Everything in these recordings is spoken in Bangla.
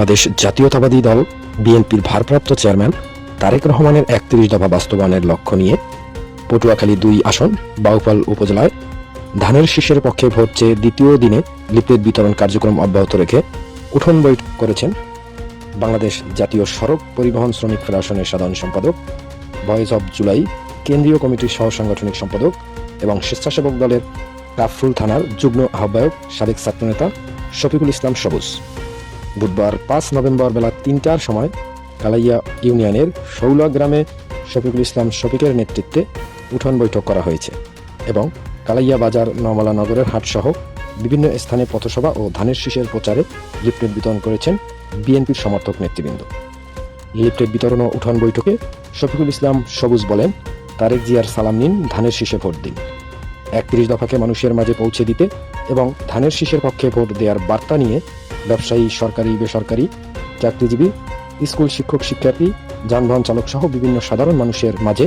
বাংলাদেশ জাতীয়তাবাদী দল বিএনপির ভারপ্রাপ্ত চেয়ারম্যান তারেক রহমানের ৩১ দফা বাস্তবায়নের লক্ষ্য নিয়ে পটুয়াখালী ২ আসন বাউফল উপজেলায় ধানের শীষের পক্ষে ভোট চেয়ে দ্বিতীয় দিনে লিফলেট বিতরণ কার্যক্রম অব্যাহত রেখে উঠোন বৈঠক করেছেন বাংলাদেশ জাতীয় সড়ক পরিবহন শ্রমিক ফেডারেশনের সাধারণ সম্পাদক, ভয়েস অব জুলাই কেন্দ্রীয় কমিটির সহ সাংগঠনিক সম্পাদক এবং স্বেচ্ছাসেবক দলের কাফরুল থানার যুগ্ম আহ্বায়ক সাবেক ছাত্রনেতা শফিকুল ইসলাম সবুজ। বুধবার ৫ নভেম্বর বেলা ৩টার সময় কালাইয়া ইউনিয়নের শৌলা গ্রামে শফিকুল ইসলাম শফিকের নেতৃত্বে উঠোন বৈঠক করা হয়েছে এবং কালাইয়া বাজার, নওমালা নগরের হাটসহ বিভিন্ন স্থানে পথসভা ও ধানের শীষের প্রচারে লিফলেট বিতরণ করেছেন বিএনপির সমর্থক নেতৃবৃন্দ। লিফলেট বিতরণ ও উঠোন বৈঠকে শফিকুল ইসলাম সবুজ বলেন, তারেক জিয়ার সালাম নিন, ধানের শীষে ভোট দিন। ৩১ দফাকে মানুষের মাঝে পৌঁছে দিতে এবং ধানের শীষের পক্ষে ভোট দেওয়ার বার্তা নিয়ে ব্যবসায়ী, সরকারি, বেসরকারি, চাকরিজীবী, স্কুল শিক্ষক, শিক্ষার্থী, যানবাহন চালক সহ বিভিন্ন সাধারণ মানুষের মাঝে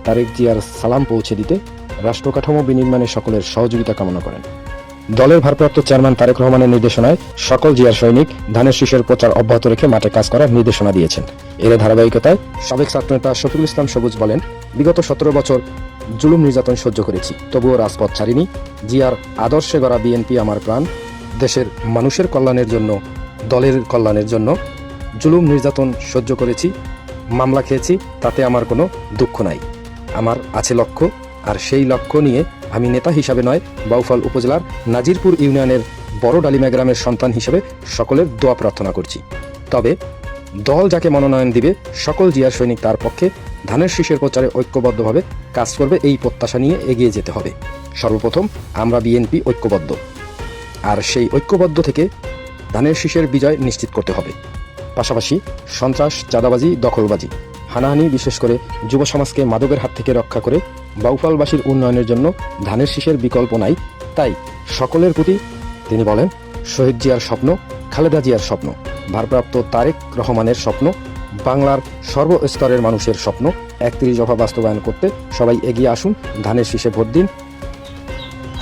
তারেক জিয়ার সালাম পৌঁছে দিতে রাষ্ট্রকাঠামো বিনির্মাণে সকলের সহযোগিতা কামনা করেন। দলের ভারপ্রাপ্ত চেয়ারম্যান তারেক রহমানের নির্দেশনায় সকল জিয়ার সৈনিক ধানের শীষের প্রচার অব্যাহত রেখে মাঠে কাজ করার নির্দেশনা দিয়েছেন। এর ধারাবাহিকতায় সাবেক ছাত্রনেতা শফিকুল ইসলাম সবুজ বলেন, বিগত ১৭ বছর জুলুম নির্যাতন সহ্য করেছি, তবুও রাজপথ ছাড়িনি। জিয়ার আদর্শে গড়া বিএনপি আমার প্রাণ। দেশের মানুষের কল্যাণের জন্য, দলের কল্যাণের জন্য জুলুম নির্যাতন সহ্য করেছি, মামলা খেয়েছি, তাতে আমার কোনো দুঃখ নাই। আমার আছে লক্ষ্য, আর সেই লক্ষ্য নিয়ে আমি নেতা হিসাবে নয়, বাউফল উপজেলার নাজিরপুর ইউনিয়নের বড় ডালিমা গ্রামের সন্তান হিসেবে সকলের দোয়া প্রার্থনা করছি। তবে দল যাকে মনোনয়ন দিবে সকল জিয়ার সৈনিক তার পক্ষে ধানের শীষের প্রচারে ঐক্যবদ্ধভাবে কাজ করবে, এই প্রত্যাশা নিয়ে এগিয়ে যেতে হবে। সর্বপ্রথম আমরা বিএনপি ঐক্যবদ্ধ, আর সেই ঐক্যবদ্ধ থেকে ধানের শীষের বিজয় নিশ্চিত করতে হবে। পাশাপাশি সন্ত্রাস, চাঁদাবাজি, দখলবাজি, হানাহানি, বিশেষ করে যুব সমাজকে মাদকের হাত থেকে রক্ষা করে বাউফলবাসীর উন্নয়নের জন্য ধানের শীষের বিকল্প নাই। তাই সকলের প্রতি তিনি বলেন, শহীদ জিয়ার স্বপ্ন, খালেদা জিয়ার স্বপ্ন, ভারপ্রাপ্ত তারেক রহমানের স্বপ্ন, বাংলার সর্বস্তরের মানুষের স্বপ্ন ৩১ দফা বাস্তবায়ন করতে সবাই এগিয়ে আসুন, ধানের শীষে ভোট দিন।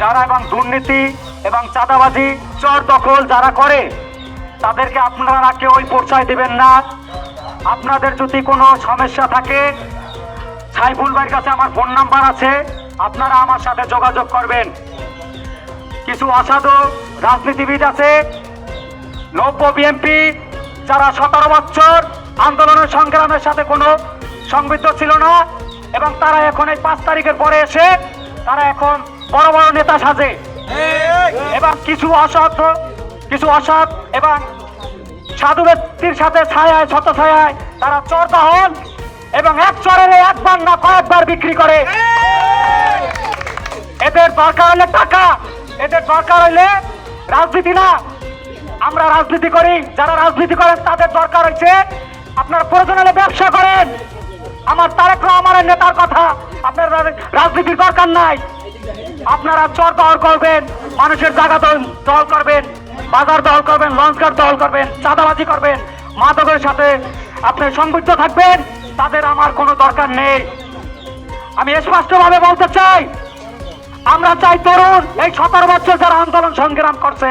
যারা এবং দুর্নীতি এবং চাঁদাবাজি, চর দখল যারা করে তাদেরকে আপনারা কেউ পরিচয় দেবেন না। আপনাদের যদি কোনো সমস্যা থাকে, সাইফুল ভাইয়ের কাছে আমার ফোন নাম্বার আছে, আপনারা আমার সাথে যোগাযোগ করবেন। কিছু অসাধু রাজনীতিবিদ আছে, নব্য বিএনপি, যারা ১৭ বছর আন্দোলনের সংগ্রামের সাথে কোনো সংবৃত্ত ছিল না এবং তারা এখন এই ৫ তারিখের পরে এসে তারা এখন বড় বড় নেতা সাজে এবং কিছু অসৎ এবং সাধু ব্যক্তির সাথে ছায়ায়, শত ছায়ায় তারা চর দখল এবং এক চরের একবার না কয়েকবার বিক্রি করে। এদের দরকার হলে টাকা, এদের দরকার হলে রাজনীতি না। আমরা রাজনীতি করি, যারা রাজনীতি করেন তাদের দরকার হয়েছে আপনারা প্রয়োজন হলে ব্যবসা করেন। আমার তারেক রহমানের নেতার কথা, আপনার রাজনীতির দরকার নাই। আপনারা চর দখল করবেন, মানুষের জায়গা দখল করবেন, বাজার দখল করবেন, লঞ্চঘাট দখল করবেন, চাঁদাবাজি করবেন, মাদকের সাথে আপনি সংযুক্ত থাকবেন, তাদের আমার কোনো দরকার নেই। আমি স্পষ্টভাবে বলতে চাই, আমরা চাই তরুণ, এই ১৭ বছর যারা আন্দোলন সংগ্রাম করছে,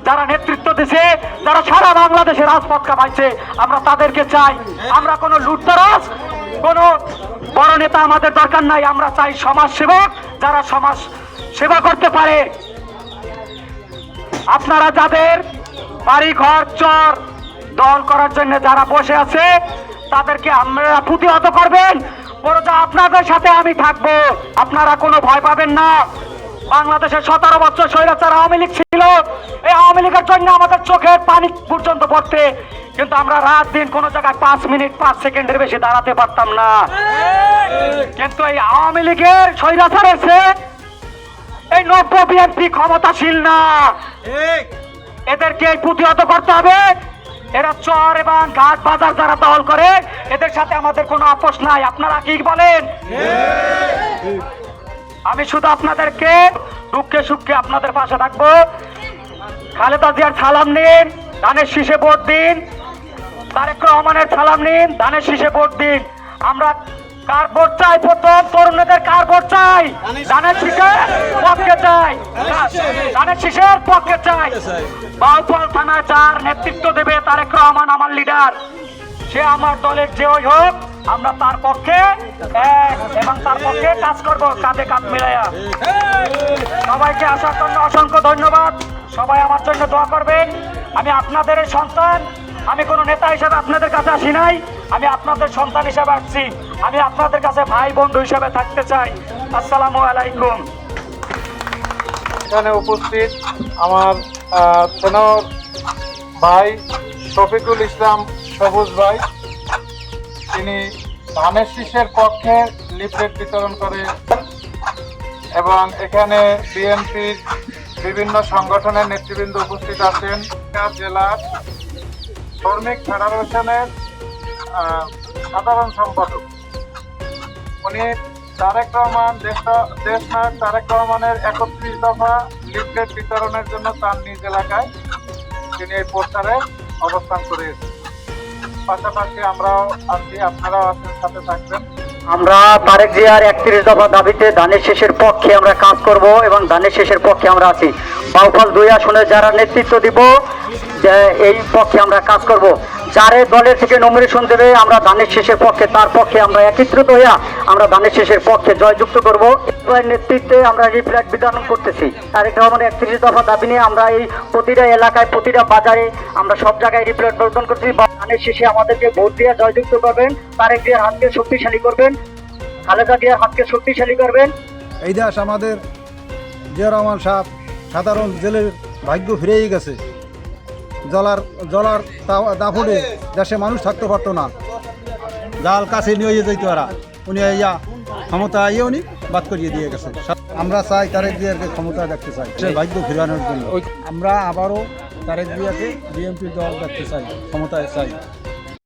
যারা নেতৃত্ব দিছে, যারা সারা বাংলাদেশে রাজপথ কাঁপাইছে, আমরা তাদেরকে চাই। আমরা কোনো লুটতরাজ, কোনো বড় নেতা আমাদের দরকার নাই। আমরা চাই সমাজ সেবক, যারা সমাজ সেবা করতে পারে। আপনারা যাদের বাড়ি ঘর চর দখল করার জন্য যারা বসে আছে, তাদেরকে আপনারা প্রতিহত করবেন। বড়জা আপনাদের সাথে আমি থাকবো, আপনারা কোনো ভয় পাবেন না। বাংলাদেশের ১৭ বছর স্বৈরাচার আওয়ামী লীগ ছিল, এই আওয়ামী লীগের জন্য আমাদের চোখের পানি পর্যন্ত পড়তে, কিন্তু আমরা রাত দিন কোনো জায়গায় ৫ মিনিট ৫ সেকেন্ডের বেশি দাঁড়াতে পারতাম না। কিন্তু এই আওয়ামী লীগের স্বৈরাচারের চেয়ে এই নব্য বিএনপি ক্ষমতাশীল না। এদেরকে প্রতিহত করতে হবে। এরা চর এবং ঘাট বাজার যারা দখল করে, এদের সাথে আমাদের কোনো আপোষ নাই। আপনারা কি বলেন? আমি শুধু আপনাদেরকে দুঃখে সুখে আপনাদের পাশে থাকবো। খালেদা জিয়ার সালাম নিন, ধানের শীষে ভোট দিন। তারেক রহমানের সালাম নিন, ধানের শীষে ভোট দিন। আমরা কার ভোট চাই? প্রথম তরুণদের কার ভোট চাই? ধানের শীষের পক্ষে চাই, ধানের শীষের পক্ষে চাই। বাউফল থানায় যার নেতৃত্ব দেবে তারেক রহমান আমার লিডার, সে আমার দলের যে ওই হোক, আমরা তার পক্ষে এক এবং তার পক্ষে কাজ করব কাঁধে কাঁধ মিলাইয়া। সবাইকে আসার জন্য অসংখ্য ধন্যবাদ। সবাই আমার জন্য দোয়া করবেন। আমি আপনাদের সন্তান, আমি কোনো নেতা হিসেবে আপনাদের কাছে আসি নাই, আমি আপনাদের সন্তান হিসেবে আসছি। আমি আপনাদের কাছে ভাই বন্ধু হিসেবে থাকতে চাই। আসসালামু আলাইকুম। এখানে উপস্থিত আমার সেনার ভাই শফিকুল ইসলাম সবুজ ভাই, তিনি ধানের শীষের পক্ষে লিফলেট বিতরণ করে এবং এখানে বিএনপির বিভিন্ন সংগঠনের নেতৃবৃন্দ উপস্থিত আছেন। জেলার শ্রমিক ফেডারেশনের সাধারণ সম্পাদক, উনি তারেক রহমান দেশনায়ক তারেক রহমানের 31 দফা লিফলেট বিতরণের জন্য তার নিজ এলাকায় তিনি এই প্রচারে অবস্থান করেছেন। পাশাপাশি আমরাও আছি, আপনারাও আছেন, সাথে থাকবেন। আমরা তারেক জিয়ার 31 দফা দাবিতে ধানের শীষের পক্ষে আমরা কাজ করব এবং ধানের শীষের পক্ষে আমরা আছি। বাউফল 2 আসনে যারা নেতৃত্ব দিব যে এই পক্ষে আমরা কাজ করব। যারে দলের থেকে নমিনেশন দেবে আমরা ধানের শীষের পক্ষে, তার পক্ষে আমরা একত্রিত হইয়া আমরা ধানের শীষের পক্ষে জয়যুক্ত করব। এর নেতৃত্বে আমরা রিফ্ল্যাট বিতরণ করতেছি। তারেক রহমানের 31 দফা দাবি নিয়ে আমরা এই প্রতিটা এলাকায় প্রতিটা বাজারে আমরা সব জায়গায় রিফ্ল্যাট বিতরণ করতেছি। ধানের শীষে আমাদেরকে ভোট দিয়ে জয়যুক্ত করবেন, তারেক জিয়ার হাতকে শক্তিশালী করবেন, খালেদা জিয়ার হাতকে শক্তিশালী করবেন। এই দেশ আমাদের জিয়া রহমান সাহেব সাধারণ জেলের ভাগ্য ফিরেই গেছে। জলার দাফনে দেশে মানুষ থাকতে পারতো না, জাল কাছে নিয়ে যেত ওরা, উনি ইয়া ক্ষমতা আইয়ে উনি বাদ করিয়ে দিয়ে গেছে। আমরা চাই তারেক জিয়াকে ক্ষমতা দেখতে চাই, সে ভাগ্য ফিরানোর জন্য। আমরা আবারও তারেক জিয়াকে বিএনপি দল দেখতে চাই, ক্ষমতায় চাই।